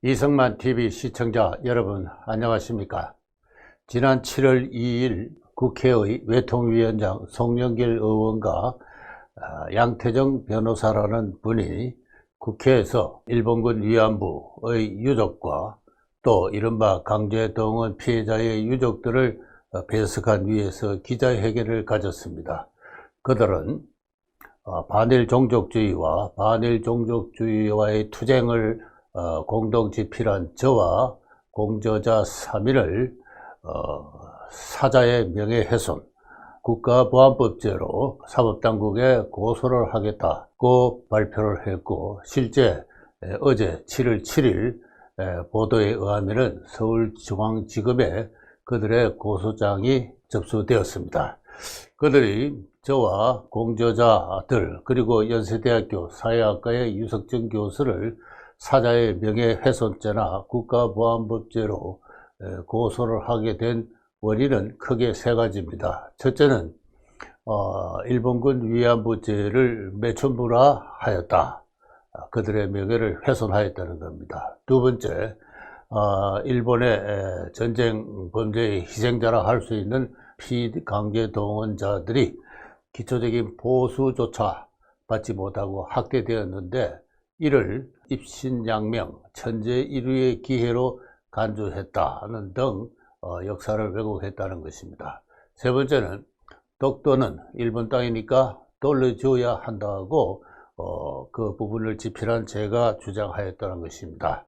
이성만 TV 시청자 여러분 안녕하십니까? 지난 7월 2일 국회의 외통위원장 송영길 의원과 양태정 변호사라는 분이 국회에서 일본군 위안부의 유족과 또 이른바 강제동원 피해자의 유족들을 배석한 위에서 기자회견을 가졌습니다. 그들은 반일 종족주의와 반일 종족주의와의 투쟁을 공동 집필한 저와 공저자 3인을 사자의 명예훼손, 국가보안법죄로 사법당국에 고소를 하겠다고 발표를 했고, 실제 어제 7월 7일 보도에 의하면 서울중앙지검에 그들의 고소장이 접수되었습니다. 그들이 저와 공저자들 그리고 연세대학교 사회학과의 유석정 교수를 사자의 명예훼손죄나 국가보안법죄로 고소를 하게 된 원인은 크게 세 가지입니다. 첫째는 일본군 위안부죄를 매춘부화하였다. 그들의 명예를 훼손하였다는 겁니다. 두 번째, 일본의 전쟁 범죄의 희생자라 할 수 있는 피강제동원자들이 기초적인 보수조차 받지 못하고 학대되었는데, 이를 입신양명, 천재일우의 기회로 간주했다는 등 역사를 왜곡했다는 것입니다. 세 번째는 독도는 일본 땅이니까 돌려줘야 한다고 그 부분을 집필한 제가 주장하였다는 것입니다.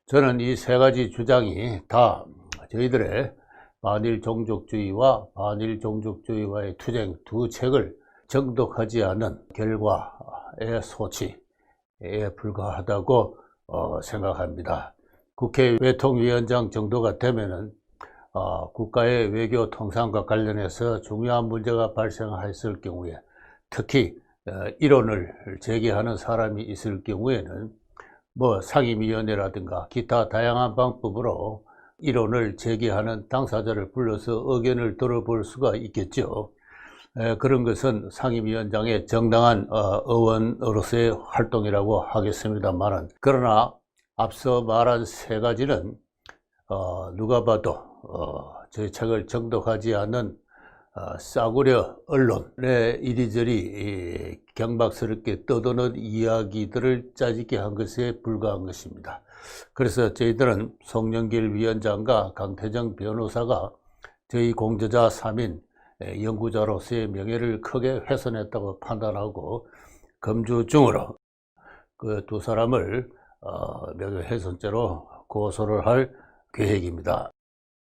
저는 이 세 가지 주장이 다 저희들의 반일 종족주의와 반일 종족주의와의 투쟁 두 책을 정독하지 않은 결과의 소치에 불과하다고 생각합니다. 국회 외통위원장 정도가 되면은 국가의 외교 통상과 관련해서 중요한 문제가 발생했을 경우에, 특히 이론을 제기하는 사람이 있을 경우에는 상임위원회라든가 기타 다양한 방법으로 이론을 제기하는 당사자를 불러서 의견을 들어볼 수가 있겠죠. 그런 것은 상임위원장의 정당한 의원으로서의 활동이라고 하겠습니다만, 그러나 앞서 말한 세 가지는 누가 봐도 저희 책을 정독하지 않은 싸구려 언론의 이리저리 경박스럽게 떠도는 이야기들을 짜집게 한 것에 불과한 것입니다. 그래서 저희들은 송영길 위원장과 강태정 변호사가 저희 공저자 3인 연구자로서의 명예를 크게 훼손했다고 판단하고 검주중으로 그 두 사람을 명예훼손죄로 고소를 할 계획입니다.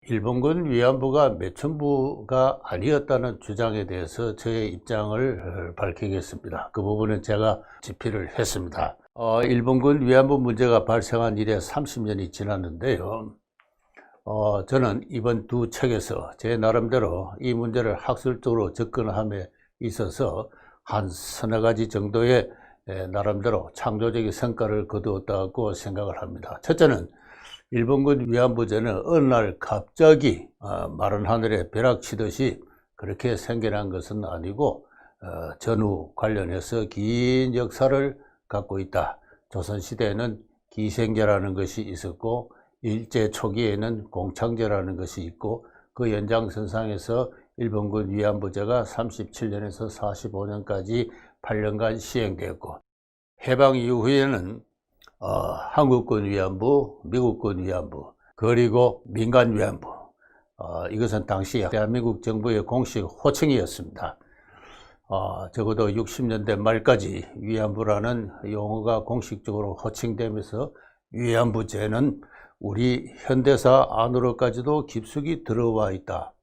일본군 위안부가 매춘부가 아니었다는 주장에 대해서 저의 입장을 밝히겠습니다. 그 부분은 제가 집필을 했습니다. 일본군 위안부 문제가 발생한 이래 30년이 지났는데요. 저는 이번 두 책에서 제 나름대로 이 문제를 학술적으로 접근함에 있어서 한 서너 가지 정도의 나름대로 창조적인 성과를 거두었다고 생각을 합니다. 첫째는 일본군 위안부죄는 어느 날 갑자기 마른 하늘에 벼락치듯이 그렇게 생겨난 것은 아니고 전후 관련해서 긴 역사를 갖고 있다. 조선시대에는 기생제라는 것이 있었고, 일제 초기에는 공창제라는 것이 있고, 그 연장선상에서 일본군 위안부죄가 37년에서 45년까지 8년간 시행되었고, 해방 이후에는 한국군 위안부, 미국군 위안부, 그리고 민간 위안부, 이것은 당시 대한민국 정부의 공식 호칭이었습니다. 적어도 60년대 말까지 위안부라는 용어가 공식적으로 호칭되면서 위안부죄는 우리 현대사 안으로까지도 깊숙이 들어와 있다.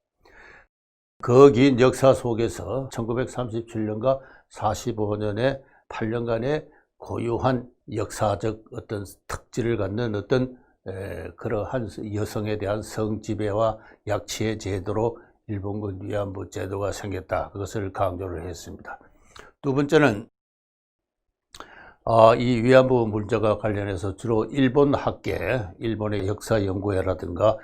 그 긴 역사 속에서 1937년과 45년의 8년간의 고유한 역사적 어떤 특질을 갖는 어떤 그러한 여성에 대한 성지배와 약취의 제도로 일본군 위안부 제도가 생겼다. 그것을 강조를 했습니다. 두 번째는 이 위안부 문제가 관련해서 주로 일본 학계, 일본의 역사연구회라든가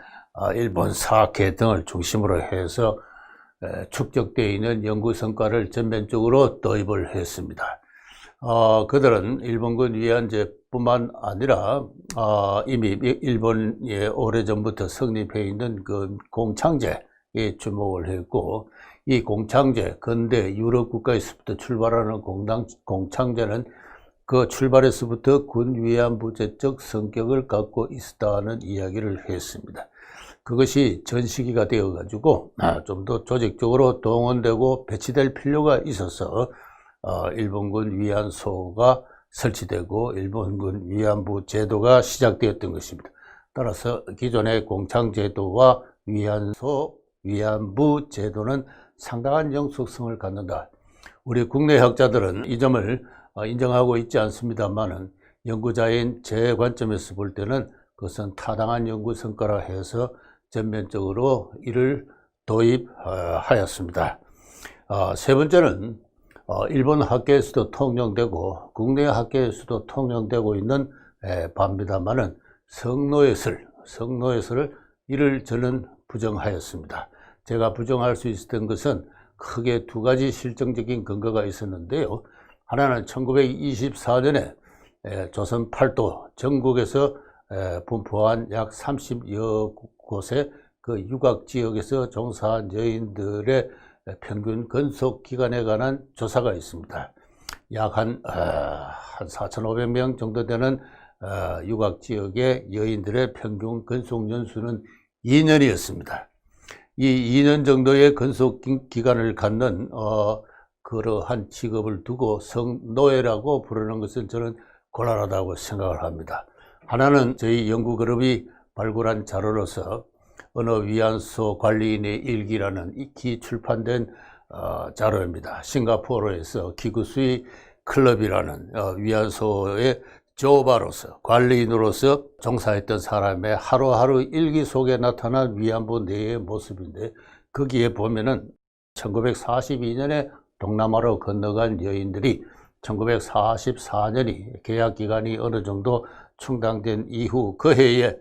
일본 사학회 등을 중심으로 해서 축적되어 있는 연구 성과를 전면적으로 도입을 했습니다. 그들은 일본군 위안제 뿐만 아니라 이미 일본에 오래전부터 성립해 있는 그 공창제에 주목을 했고, 이 공창제, 근대 유럽 국가에서부터 출발하는 공창제는 그 출발에서부터 군 위안부제적 성격을 갖고 있었다는 이야기를 했습니다. 그것이 전 시기가 되어 가지고 좀 더 조직적으로 동원되고 배치될 필요가 있어서 일본군 위안소가 설치되고 일본군 위안부 제도가 시작되었던 것입니다. 따라서 기존의 공창제도와 위안부 제도는 상당한 영속성을 갖는다. 우리 국내 학자들은 이 점을 인정하고 있지 않습니다만은, 연구자인 제 관점에서 볼 때는 그것은 타당한 연구 성과라 해서 전면적으로 이를 도입하였습니다. 세 번째는 일본 학계에서도 통용되고 국내 학계에서도 통용되고 있는 바입니다만은, 성노예설을 이를 저는 부정하였습니다. 제가 부정할 수 있었던 것은 크게 두 가지 실정적인 근거가 있었는데요. 하나는 1924년에 조선 팔도 전국에서 분포한 약 30여 곳의 그 유곽 지역에서 종사한 여인들의 평균 근속 기간에 관한 조사가 있습니다. 약 한 4,500명 정도 되는 유곽 지역의 여인들의 평균 근속 연수는 2년이었습니다. 이 2년 정도의 근속 기간을 갖는 그러한 직업을 두고 성노예라고 부르는 것은 저는 곤란하다고 생각을 합니다. 하나는 저희 연구그룹이 발굴한 자료로서 언어위안소 관리인의 일기라는 익히 출판된 자료입니다. 싱가포르에서 기구수의 클럽이라는 위안소의 조바로서, 관리인으로서 종사했던 사람의 하루하루 일기 속에 나타난 위안부 내의 모습인데, 거기에 보면은 1942년에 동남아로 건너간 여인들이 1944년이 계약기간이 어느 정도 충당된 이후 그 해에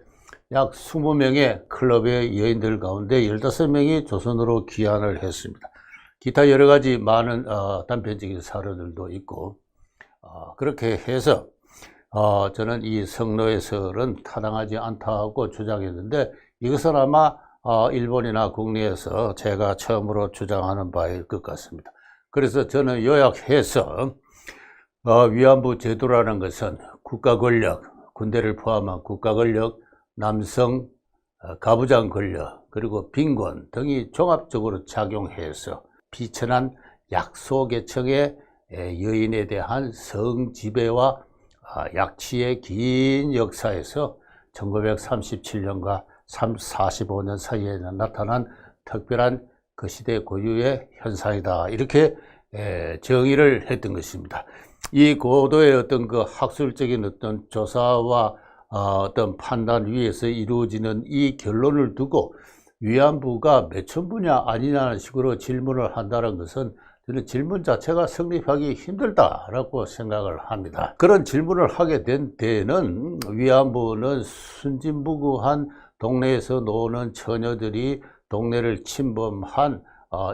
약 20명의 클럽의 여인들 가운데 15명이 조선으로 귀환을 했습니다. 기타 여러 가지 많은 단편적인 사례들도 있고, 그렇게 해서 저는 이 성노예설은 타당하지 않다고 주장했는데, 이것은 아마 일본이나 국내에서 제가 처음으로 주장하는 바일 것 같습니다. 그래서 저는 요약해서 위안부 제도라는 것은 국가 권력, 군대를 포함한 국가 권력, 남성 가부장 권력, 그리고 빈곤 등이 종합적으로 작용해서 비천한 약소계층의 여인에 대한 성지배와 약취의 긴 역사에서 1937년과 45년 사이에 나타난 특별한 그 시대 고유의 현상이다, 이렇게 정의를 했던 것입니다. 이 고도의 어떤 그 학술적인 어떤 조사와 어떤 판단 위에서 이루어지는 이 결론을 두고 위안부가 매춘부냐 아니냐는 식으로 질문을 한다는 것은 저는 질문 자체가 성립하기 힘들다라고 생각을 합니다. 그런 질문을 하게 된 데에는 위안부는 순진무구한 동네에서 노는 처녀들이 동네를 침범한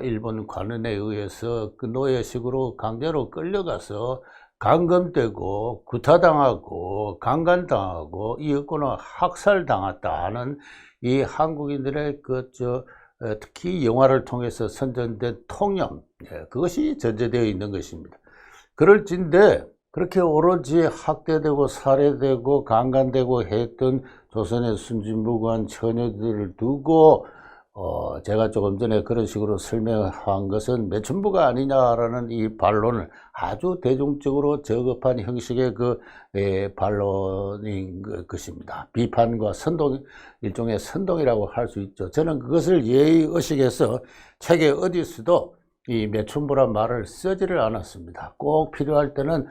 일본 관원에 의해서 그 노예식으로 강제로 끌려가서 감금되고 구타당하고 강간당하고 이었고는 학살당했다는 이 한국인들의 특히 영화를 통해서 선전된 통념, 그것이 전제되어 있는 것입니다. 그럴진데 그렇게 오로지 학대되고 살해되고 강간되고 했던 조선의 순진무구한 처녀들을 두고 제가 조금 전에 그런 식으로 설명한 것은 매춘부가 아니냐라는 이 반론을 아주 대중적으로 저급한 형식의 반론인 것입니다. 비판과 선동, 일종의 선동이라고 할 수 있죠. 저는 그것을 예의의식해서 책에 어디서도 이 매춘부란 말을 쓰지를 않았습니다. 꼭 필요할 때는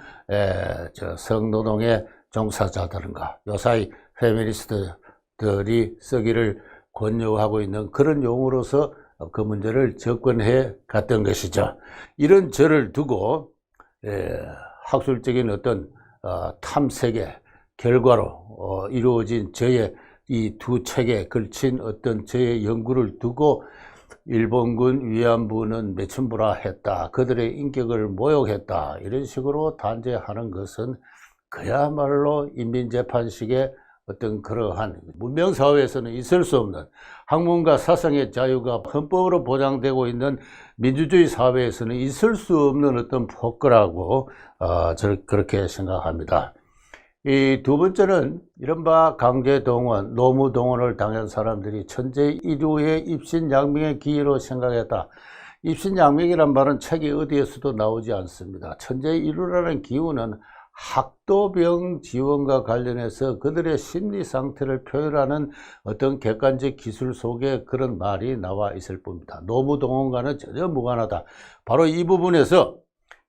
성노동의 종사자들인가 요사이 페미니스트들이 쓰기를 권유하고 있는 그런 용어로서 그 문제를 접근해 갔던 것이죠. 이런 저를 두고 학술적인 어떤 탐색의 결과로 이루어진 저의 이 두 책에 걸친 어떤 저의 연구를 두고 일본군 위안부는 매춘부라 했다, 그들의 인격을 모욕했다, 이런 식으로 단죄하는 것은 그야말로 인민재판식의 어떤 그러한 문명사회에서는 있을 수 없는 학문과 사상의 자유가 헌법으로 보장되고 있는 민주주의 사회에서는 있을 수 없는 어떤 폭거라고 저는 그렇게 생각합니다. 이 두 번째는 이른바 강제동원, 노무동원을 당한 사람들이 천재일류의 입신양명의 기회로 생각했다. 입신양명이란 말은 책이 어디에서도 나오지 않습니다. 천재일류라는 기후는 학도병 지원과 관련해서 그들의 심리 상태를 표현하는 어떤 객관적 기술 속에 그런 말이 나와 있을 뿐입니다. 노무동원과는 전혀 무관하다. 바로 이 부분에서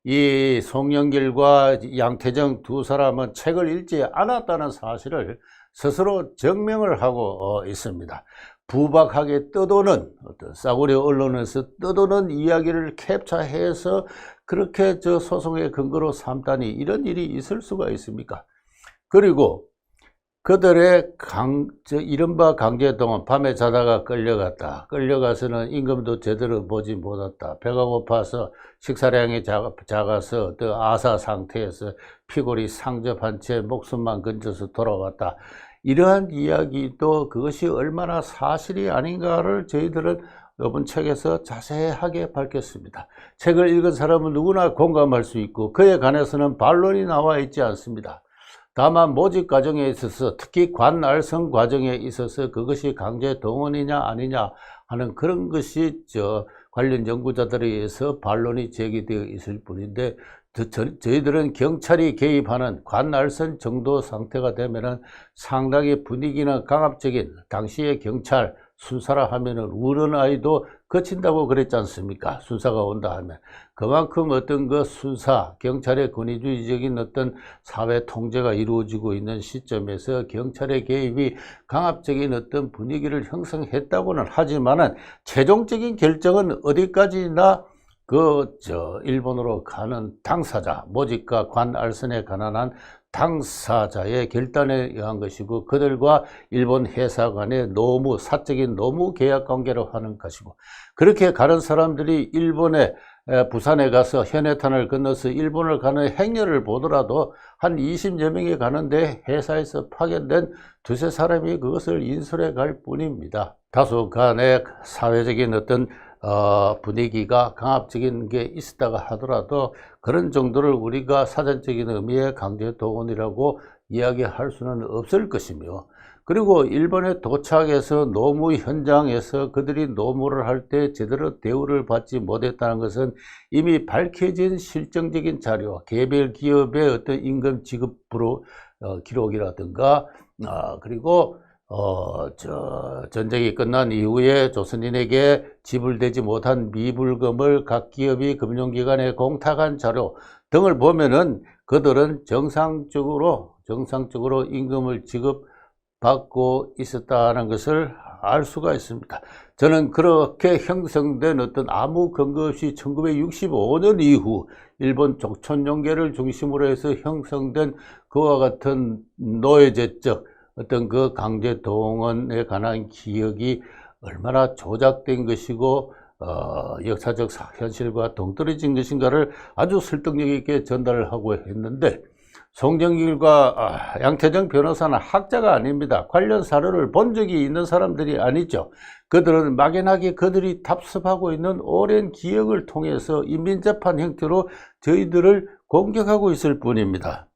이 송영길과 양태정 두 사람은 책을 읽지 않았다는 사실을 스스로 증명을 하고 있습니다. 부박하게 떠도는 어떤 싸구려 언론에서 떠도는 이야기를 캡처해서 그렇게 저 소송의 근거로 삼다니 이런 일이 있을 수가 있습니까? 그리고 그들의 이른바 강제동원, 밤에 자다가 끌려갔다. 끌려가서는 임금도 제대로 보지 못했다. 배가 고파서 식사량이 작아서 또 아사 상태에서 피골이 상접한 채 목숨만 건져서 돌아왔다. 이러한 이야기도 그것이 얼마나 사실이 아닌가를 저희들은 이번 책에서 자세하게 밝혔습니다. 책을 읽은 사람은 누구나 공감할 수 있고 그에 관해서는 반론이 나와 있지 않습니다. 다만 모집 과정에 있어서 특히 관알성 과정에 있어서 그것이 강제 동원이냐 아니냐 하는 그런 것이 관련 연구자들에 의해서 반론이 제기되어 있을 뿐인데 저희들은 경찰이 개입하는 관알선 정도 상태가 되면은 상당히 분위기는 강압적인 당시의 경찰 순사라 하면은 우는 아이도 거친다고 그랬지 않습니까? 순사가 온다 하면 그만큼 어떤 그 순사 경찰의 권위주의적인 어떤 사회 통제가 이루어지고 있는 시점에서 경찰의 개입이 강압적인 어떤 분위기를 형성했다고는 하지만은 최종적인 결정은 어디까지나 일본으로 가는 당사자, 모집과 관알선에 관한 당사자의 결단에 의한 것이고 그들과 일본 회사 간의 사적인 노무 계약 관계로 하는 것이고 그렇게 가는 사람들이 부산에 가서 현해탄을 건너서 일본을 가는 행렬을 보더라도 한 20여 명이 가는데 회사에서 파견된 두세 사람이 그것을 인솔해 갈 뿐입니다. 다소 간의 사회적인 어떤 분위기가 강압적인 게 있었다가 하더라도 그런 정도를 우리가 사전적인 의미의 강제동원이라고 이야기할 수는 없을 것이며 그리고 일본에 도착해서 노무 현장에서 그들이 노무를 할 때 제대로 대우를 받지 못했다는 것은 이미 밝혀진 실정적인 자료, 개별 기업의 어떤 임금 지급부로 기록이라든가 그리고 전쟁이 끝난 이후에 조선인에게 지불되지 못한 미불금을 각 기업이 금융기관에 공탁한 자료 등을 보면은 그들은 정상적으로 임금을 지급받고 있었다는 것을 알 수가 있습니다. 저는 그렇게 형성된 어떤 아무 근거 없이 1965년 이후 일본 조촌용계를 중심으로 해서 형성된 그와 같은 노예제적 어떤 그 강제동원에 관한 기억이 얼마나 조작된 것이고 역사적 현실과 동떨어진 것인가를 아주 설득력 있게 전달을 하고 했는데 송영길과 양태정 변호사는 학자가 아닙니다. 관련 사료를 본 적이 있는 사람들이 아니죠. 그들은 막연하게 그들이 답습하고 있는 오랜 기억을 통해서 인민재판 형태로 저희들을 공격하고 있을 뿐입니다.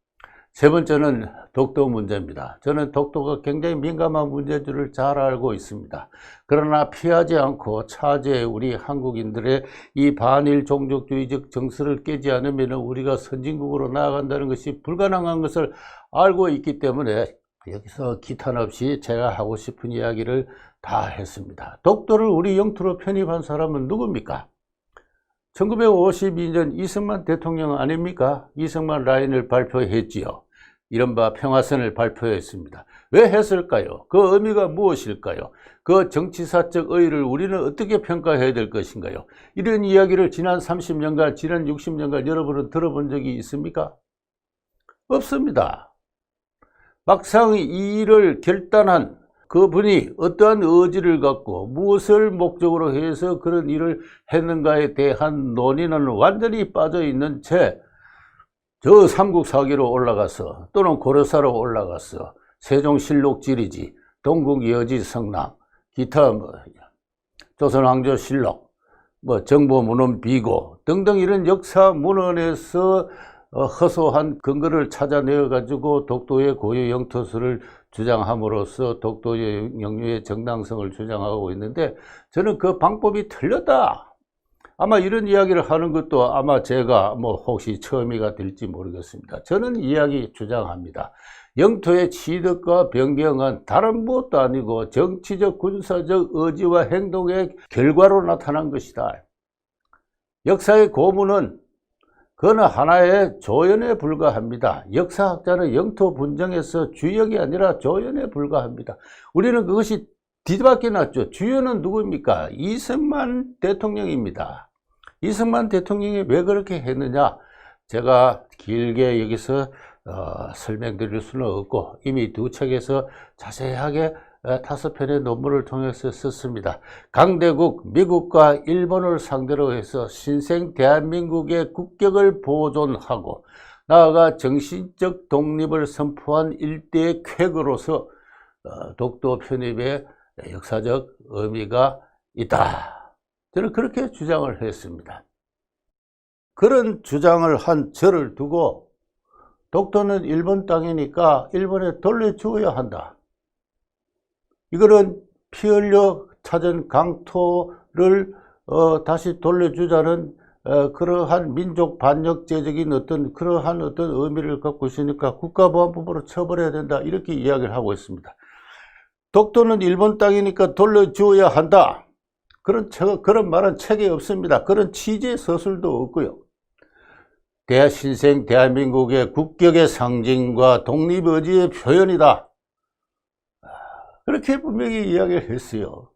세 번째는 독도 문제입니다. 저는 독도가 굉장히 민감한 문제인 줄을 잘 알고 있습니다. 그러나 피하지 않고 차제에 우리 한국인들의 이 반일 종족주의적 정서를 깨지 않으면 우리가 선진국으로 나아간다는 것이 불가능한 것을 알고 있기 때문에 여기서 기탄 없이 제가 하고 싶은 이야기를 다 했습니다. 독도를 우리 영토로 편입한 사람은 누굽니까? 1952년 이승만 대통령 아닙니까? 이승만 라인을 발표했지요. 이른바 평화선을 발표했습니다. 왜 했을까요? 그 의미가 무엇일까요? 그 정치사적 의의를 우리는 어떻게 평가해야 될 것인가요? 이런 이야기를 지난 30년간, 지난 60년간 여러분은 들어본 적이 있습니까? 없습니다. 막상 이 일을 결단한 그분이 어떠한 의지를 갖고 무엇을 목적으로 해서 그런 일을 했는가에 대한 논의는 완전히 빠져 있는 채 저 삼국사기로 올라가서 또는 고려사로 올라가서 세종실록 지리지, 동국여지 성남, 기타 조선왕조실록, 정보문헌 비고 등등 이런 역사 문헌에서 허소한 근거를 찾아내어 가지고 독도의 고유 영토수를 주장함으로써 독도의 영유의 정당성을 주장하고 있는데, 저는 그 방법이 틀렸다, 아마 이런 이야기를 하는 것도 아마 제가 혹시 처음이가 될지 모르겠습니다. 저는 이야기 주장합니다. 영토의 취득과 변경은 다른 무엇도 아니고 정치적 군사적 의지와 행동의 결과로 나타난 것이다. 역사의 고문은 그거는 하나의 조연에 불과합니다. 역사학자는 영토 분정에서 주역이 아니라 조연에 불과합니다. 우리는 그것이 뒤바뀌어 놨죠. 주연은 누구입니까? 이승만 대통령입니다. 이승만 대통령이 왜 그렇게 했느냐, 제가 길게 여기서 설명드릴 수는 없고 이미 두 책에서 자세하게 5편의 논문을 통해서 썼습니다. 강대국 미국과 일본을 상대로 해서 신생 대한민국의 국격을 보존하고 나아가 정신적 독립을 선포한 일대의 쾌거로서 독도 편입의 역사적 의미가 있다, 저는 그렇게 주장을 했습니다. 그런 주장을 한 저를 두고 독도는 일본 땅이니까 일본에 돌려주어야 한다, 이거는 피 흘려 찾은 강토를 다시 돌려주자는 그러한 민족 반역죄적인 그러한 어떤 의미를 갖고 있으니까 국가보안법으로 처벌해야 된다, 이렇게 이야기를 하고 있습니다. 독도는 일본 땅이니까 돌려주어야 한다, 그런 말은 책에 없습니다. 그런 취지의 서술도 없고요. 신생 대한민국의 국격의 상징과 독립의지의 표현이다, 그렇게 분명히 이야기를 했어요.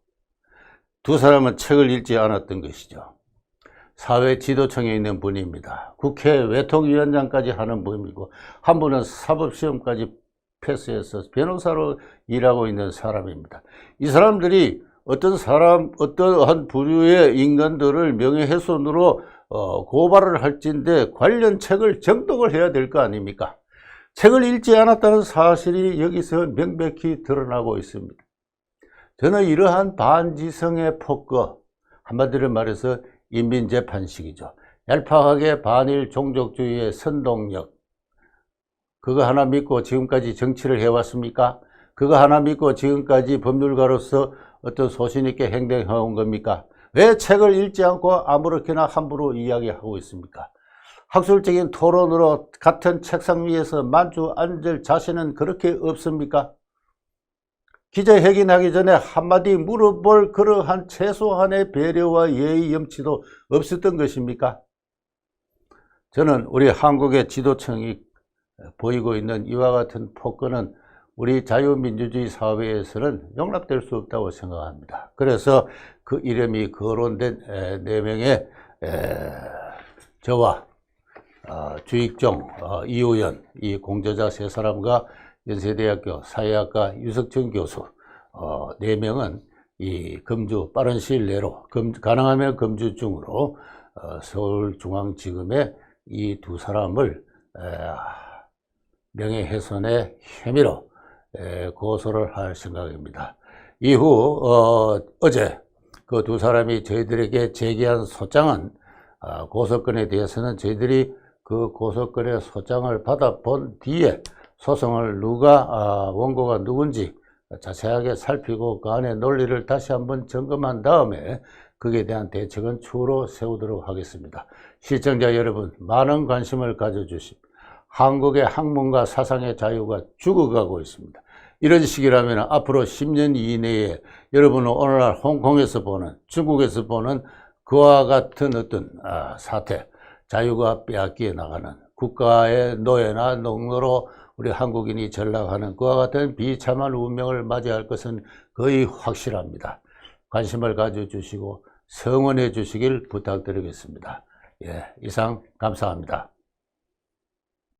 두 사람은 책을 읽지 않았던 것이죠. 사회지도청에 있는 분입니다. 국회 외통위원장까지 하는 분이고, 한 분은 사법시험까지 패스해서 변호사로 일하고 있는 사람입니다. 이 사람들이 어떠한 부류의 인간들을 명예훼손으로 고발을 할진데 관련 책을 정독을 해야 될 거 아닙니까? 책을 읽지 않았다는 사실이 여기서 명백히 드러나고 있습니다. 저는 이러한 반지성의 폭거, 한마디로 말해서 인민재판식이죠. 얄팍하게 반일 종족주의의 선동력, 그거 하나 믿고 지금까지 정치를 해왔습니까? 그거 하나 믿고 지금까지 법률가로서 어떤 소신있게 행동해온 겁니까? 왜 책을 읽지 않고 아무렇게나 함부로 이야기하고 있습니까? 학술적인 토론으로 같은 책상 위에서 만주 앉을 자신은 그렇게 없습니까? 기자회견하기 전에 한마디 물어볼 그러한 최소한의 배려와 예의 염치도 없었던 것입니까? 저는 우리 한국의 지도청이 보이고 있는 이와 같은 폭거는 우리 자유민주주의 사회에서는 용납될 수 없다고 생각합니다. 그래서 그 이름이 거론된 4명의 저와 주익종, 이우연, 이 공저자 3사람과 연세대학교 사회학과 유석천 교수 4명은 이 금주 빠른 시일 내로 가능하면 금주 중으로 서울중앙지검에 이 2사람을 명예훼손의 혐의로 고소를 할 생각입니다. 이후 어제 그 2사람이 저희들에게 제기한 소장은 고소건에 대해서는 저희들이 그 고소건의 소장을 받아본 뒤에 소송을 원고가 누군지 자세하게 살피고 그 안에 논리를 다시 한번 점검한 다음에 거기에 대한 대책은 추후로 세우도록 하겠습니다. 시청자 여러분, 많은 관심을 가져주십시오. 한국의 학문과 사상의 자유가 죽어가고 있습니다. 이런 식이라면 앞으로 10년 이내에 여러분은 오늘날 홍콩에서 보는, 중국에서 보는 그와 같은 어떤 사태, 자유가 빼앗겨 나가는 국가의 노예나 농노로 우리 한국인이 전락하는 그와 같은 비참한 운명을 맞이할 것은 거의 확실합니다. 관심을 가져주시고 성원해 주시길 부탁드리겠습니다. 이상 감사합니다.